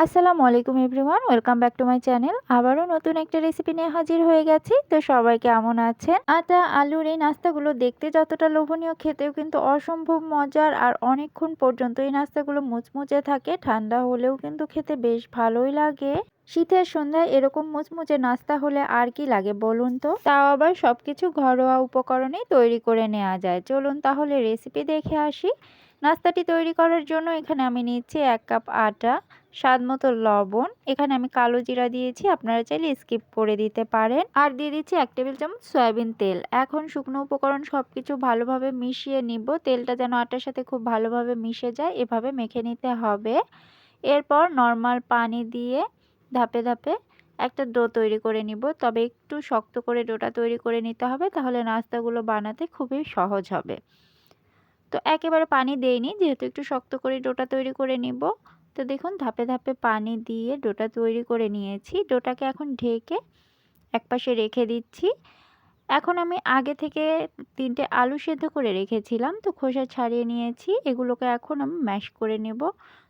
আসসালামু আলাইকুম everyone, welcome back to my channel. আবারও নতুন একটা রেসিপি নিয়ে হাজির হয়ে গেছি। তো সবাই কেমন আছেন? আটা আলুর এই নাস্তাগুলো দেখতে যতটা লোভনীয়, খেতেও কিন্তু অসম্ভব মজার। আর অনেকক্ষণ পর্যন্ত এই নাস্তাগুলো মুচমুচে থাকে, ঠান্ডা হলেও কিন্তু খেতে বেশ ভালোই লাগে। শীতের সন্ধ্যায় এরকম মুচমুচে নাস্তা হলে আর কি লাগে বলুন তো? তাও আবার সবকিছু ঘরোয়া উপকরণেই তৈরি করে নেওয়া যায়। চলুন তাহলে রেসিপি দেখে আসি। নাস্তাটি তৈরি করার জন্য এখানে আমি নিচ্ছি 1 কাপ আটা, স্বাদ মতো লবণ, এখানে আমি কালো জিরা দিয়েছি, আপনারা চাইলে স্কিপ করে দিতে পারেন। আর দিয়ে দিচ্ছি 1 টেবিল চামচ সয়াবিন তেল। এখন শুকনো উপকরণ সবকিছু ভালোভাবে মিশিয়ে নিব। তেলটা যেন আটার সাথে খুব ভালোভাবে মিশে যায়, এভাবে মেখে নিতে হবে। এরপর নর্মাল পানি দিয়ে ধাপে ধাপে একটা ডো তৈরি করে নিব, তবে একটু শক্ত করে ডোটা তৈরি করে নিতে হবে, তাহলে নাস্তাগুলো বানাতে খুবই সহজ হবে। তো একেবারে পানি দেইনি, যেহেতু একটু শক্ত করে ডোটা তৈরি করে নিব। তো দেখুন ধাপে ধাপে পানি দিয়ে ডোটা তৈরি করে নিয়েছি। ডোটাকে এখন ঢেকে একপাশে রেখে দিচ্ছি। এখন আমি আগে থেকে 3টে আলু সেদ্ধ করে রেখেছিলাম, তো খোসা ছাড়িয়ে নিয়েছি। এগুলোকে এখন আমি ম্যাশ করে নেব।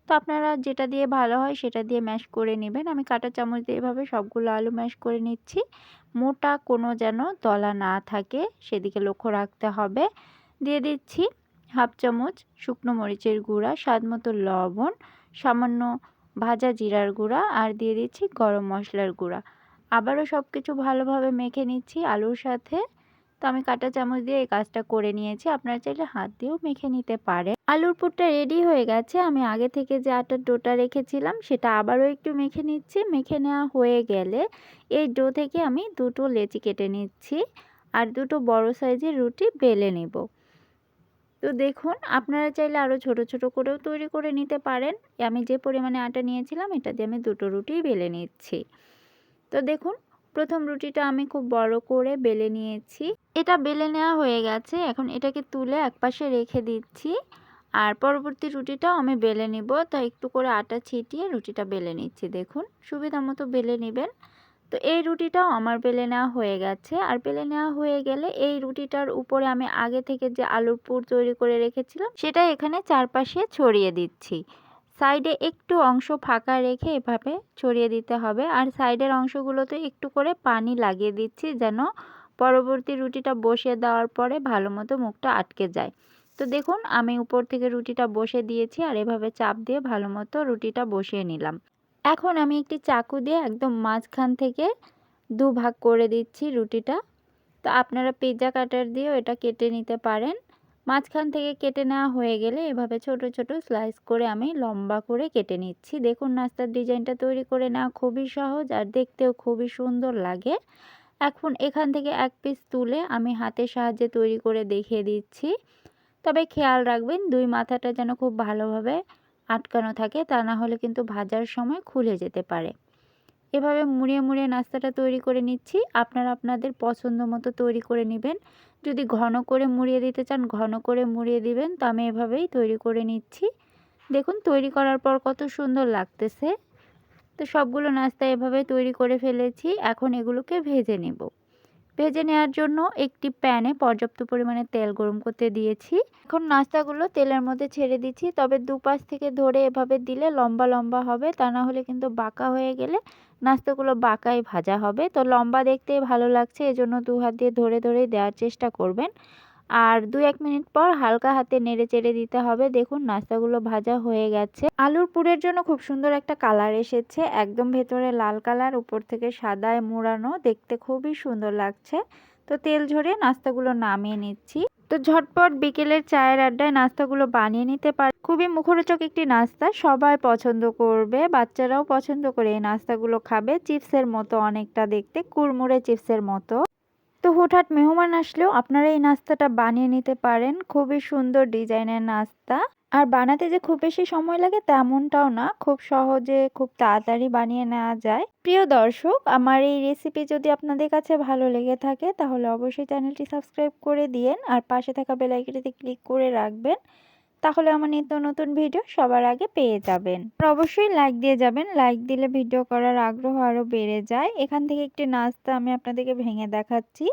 তো আপনারা যেটা দিয়ে ভালো হয় সেটা দিয়ে ম্যাশ করে নেবেন। আমি কাঁটা চামচ দিয়ে এভাবে সবগুলো আলু ম্যাশ করে নিচ্ছি। মোটা কোনো যেন দলা না থাকে সেদিকে লক্ষ্য রাখতে হবে। দিয়ে দিচ্ছি হাফ চামচ শুকনো মরিচের গুঁড়া, স্বাদ মতো লবণ, সামান্য ভাজা জিরার গুঁড়া, আর দিয়ে দিচ্ছি গরম মশলার গুঁড়া। আবারও সব কিছু ভালোভাবে মেখে নিচ্ছি আলুর সাথে। তো আমি কাঁটা চামচ দিয়ে এই কাজটা করে নিয়েছি, আপনারা চাইলে হাত দিয়েও মেখে নিতে পারেন। আলুর পুরটা রেডি হয়ে গেছে। আমি আগে থেকে যে আটার ডোটা রেখেছিলাম সেটা আবারও একটু মেখে নিচ্ছি। মেখে নেওয়া হয়ে গেলে এই ডো থেকে আমি 2টো লেচি কেটে নিচ্ছি আর 2টো বড় সাইজের রুটি বেলে নেব। তো দেখুন আপনারা চাইলে আরও ছোট ছোট করেও তৈরি করে নিতে পারেন। আমি যে পরিমাণে আটা নিয়েছিলাম এটা দিয়ে আমি 2টো রুটি বেলে নিচ্ছি। তো দেখুন প্রথম রুটিটা আমি খুব বড় করে বেলে নিয়েছি। এটা বেলে নেওয়া হয়ে গেছে। এখন এটাকে তুলে একপাশে রেখে দিচ্ছি। আর পরবর্তী রুটিটাও আমি বেলে নিব, তাই একটু করে আটা ছিটিয়ে রুটিটা বেলে নিচ্ছি। দেখুন সুবিধা মতো বেলে নেবেন। তো এই রুটিটাও আমার বেলে নেওয়া হয়ে গেছে। আর বেলে নেওয়া হয়ে গেলে এই রুটিটার উপরে আমি আগে থেকে যে আলুর পুর তৈরি করে রেখেছিলাম সেটা এখানে চারপাশে ছড়িয়ে দিচ্ছি। সাইডে একটু অংশ ফাঁকা রেখে এভাবে ছড়িয়ে দিতে হবে। আর সাইডের অংশগুলোতে একটু করে পানি লাগিয়ে দিচ্ছি, যেন পরবর্তী রুটিটা বসিয়ে দেওয়ার পরে ভালো মতো মুখটা আটকে যায়। তো দেখুন আমি উপর থেকে রুটিটা বসিয়ে দিয়েছি আর এভাবে চাপ দিয়ে ভালো মতো রুটিটা বসিয়ে নিলাম। এখন আমি একটি চাকু দিয়ে একদম মাঝখান থেকে দুভাগ করে দিচ্ছি রুটিটা। তো আপনারা পিৎজা কাটার দিয়েও এটা কেটে নিতে পারেন। মাঝখান থেকে কেটে নেওয়া হয়ে গেলে এভাবে ছোট ছোট স্লাইস করে আমি লম্বা করে কেটে নিচ্ছি। দেখুন নাস্তার ডিজাইনটা তৈরি করে নেওয়া খুবই সহজ আর দেখতেও খুবই সুন্দর লাগে। এখন এখান থেকে এক পিস তুলে আমি হাতের সাহায্যে তৈরি করে দেখিয়ে দিচ্ছি। তবে খেয়াল রাখবেন দুই মাথাটা যেন খুব ভালোভাবে আটকানো থাকে, তা না হলে কিন্তু ভাজার সময় খুলে যেতে পারে। এভাবে মুড়িয়ে মুড়িয়ে নাস্তাটা তৈরি করে নিচ্ছি। আপনারা আপনাদের পছন্দ মতো তৈরি করে নেবেন। যদি ঘন করে মুড়িয়ে দিতে চান ঘন করে মুড়িয়ে দিবেন। তো আমি এভাবেই তৈরি করে নিচ্ছি। দেখুন তৈরি করার পর কত সুন্দর লাগতেছে। তো সবগুলো নাস্তা এভাবে তৈরি করে ফেলেছি। এখন এগুলোকে ভেজে নেব। ভেজে নেওয়ার জন্য একটি প্যানে পর্যাপ্ত পরিমাণে তেল গরম করতে দিয়েছি। এখন নাস্তাগুলো তেলের মধ্যে ছেড়ে দিচ্ছি, তবে দুপাশ থেকে ধরে এভাবে দিলে লম্বা লম্বা হবে, তা না হলে কিন্তু বাঁকা হয়ে গেলে নাস্তাগুলো বাঁকাই ভাজা হবে। তো লম্বা দেখতেই ভালো লাগছে, এজন্য দু হাত দিয়ে ধরে ধরেই দেওয়ার চেষ্টা করবেন। আর 2-1 মিনিট পর হালকা হাতে নেড়ে চেড়ে দিতে হবে। দেখুন নাস্তাগুলো ভাজা হয়ে গেছে। আলুর পুরের জন্য খুব সুন্দর একটা কালার এসেছে, একদম ভেতরে লাল কালার, উপর থেকে সাদায় মোড়ানো, দেখতে খুবই সুন্দর লাগছে। তো তেল ঝরিয়ে নাস্তাগুলো নামিয়ে নিচ্ছি। তো ঝটপট বিকেলের চায়ের আড্ডায় নাস্তাগুলো বানিয়ে নিতে পারে। খুবই মুখরোচক একটি নাস্তা, সবাই পছন্দ করবে, বাচ্চারাও পছন্দ করে এই নাস্তাগুলো খাবে। চিপসের মতো অনেকটা দেখতে, কুড়মুড়ে চিপসের মতো। তো হুটহাট মেহমান আসলেও আপনারা এই নাস্তাটা বানিয়ে নিতে পারেন। খুবই সুন্দর ডিজাইনের নাস্তা। আর বানাতে যে খুব বেশি সময় লাগে তেমনটাও না, খুব সহজে খুব তাড়াতাড়ি বানিয়ে নেওয়া যায়। প্রিয় দর্শক, আমার এই রেসিপি যদি আপনাদের কাছে ভালো লেগে থাকে তাহলে অবশ্যই চ্যানেলটি সাবস্ক্রাইব করে দিয়েন আর পাশে থাকা বেল আইকনটিতে ক্লিক করে রাখবেন, তাহলে আমার নিত্য নতুন ভিডিও সবার আগে পেয়ে যাবেন। আর অবশ্যই লাইক দিয়ে যাবেন, লাইক দিলে ভিডিও করার আগ্রহ আরও বেড়ে যায়। এখান থেকে একটি নাস্তা আমি আপনাদেরকে ভেঙে দেখাচ্ছি।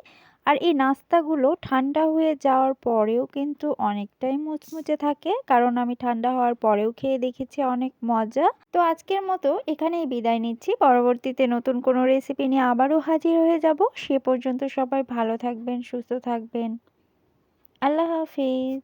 আর এই নাস্তাগুলো ঠান্ডা হয়ে যাওয়ার পরেও কিন্তু অনেকটাই মুচমুচে থাকে, কারণ আমি ঠান্ডা হওয়ার পরেও খেয়ে দেখেছি, অনেক মজা। তো আজকের মতো এখানেই বিদায় নিচ্ছি। পরবর্তীতে নতুন কোনো রেসিপি নিয়ে আবারও হাজির হয়ে যাব। সে পর্যন্ত সবাই ভালো থাকবেন, সুস্থ থাকবেন। আল্লাহ হাফিজ।